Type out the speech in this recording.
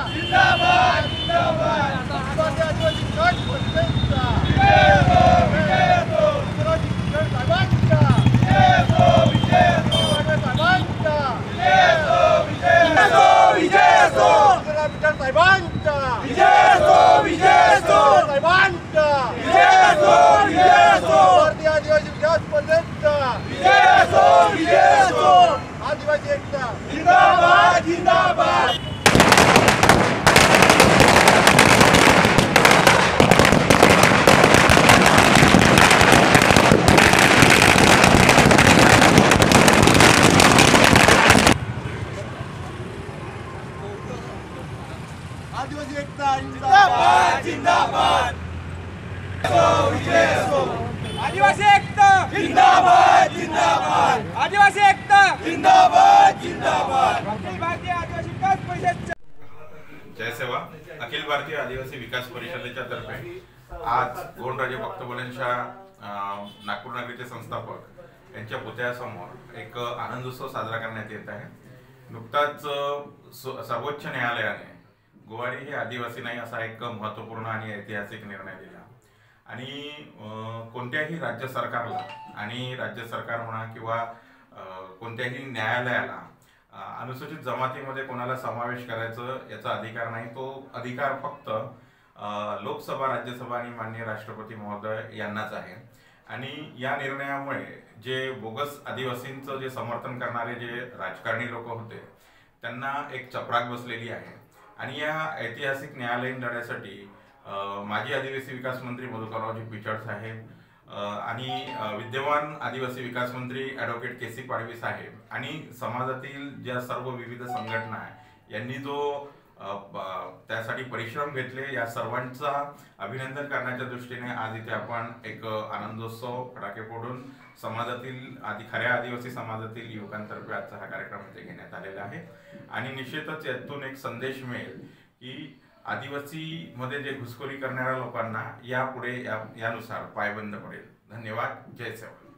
जिंदाबाद जिंदाबाद आदिवासी गट पंचायतचा आदिवासी एकता जिंदाबाद जिंदाबाद। आदिवासी एकता जिंदाबाद जिंदाबाद। आदिवासी एकता जिंदाबाद जिंदाबाद। आदिवासी एकता जिंदाबाद जिंदाबाद। अखिल भारतीय आदिवासी विकास परिषद जय सेवा अखिल भारतीय आदिवासी विकास परिषदेच्या तर्फे आज गोंडराजे भक्तबलेंच्या नागपूर नगरीचे संस्थापक यांच्या पुतळ्यासमोर एक आनंदोत्सव साजरा करण्यात येत आहे। नुकताच सर्वोच्च न्यायालयाने गोवारी हे आदिवासी नाही असा एक महत्त्वपूर्ण आणि ऐतिहासिक निर्णय दिला आणि कोणत्याही राज्य सरकारला आणि राज्य सरकार म्हणा किंवा कोणत्याही न्यायालयाला अनुसूचित जमातीमध्ये कोणाला समावेश करायचं याचा अधिकार नाही। तो अधिकार फक्त लोकसभा राज्यसभा आणि माननीय राष्ट्रपती महोदय यांनाच आहे। आणि या निर्णयामुळे जे बोगस आदिवासींचं जे समर्थन करणारे जे राजकारणी लोक होते त्यांना एक चपराक बसलेली आहे। आणि या ऐतिहासिक न्यायालयीन लढ्यासाठी माजी आदिवासी विकास मंत्री मधुकररावजी पिचड साहेब आणि विद्यमान आदिवासी विकास मंत्री ॲडव्होकेट के.सी. पाडवी साहेब आणि समाजातील ज्या सर्व विविध संघटना आहे यांनी जो त्यासाठी परिश्रम घेतले या सर्वांचा अभिनंदन करण्याच्या दृष्टीने आज इथे आपण एक आनंदोत्सव फटाके फोडून समाजातील खऱ्या आदिवासी समाजातील युवकांतर्फे आजचा हा कार्यक्रम इथे घेण्यात आलेला आहे। आणि निश्चितच यातून एक संदेश मिळेल की आदिवासी मध्ये जे घुसखोरी करणाऱ्या लोकांना यापुढे यानुसार पायबंद पडेल। धन्यवाद। जय सेवा।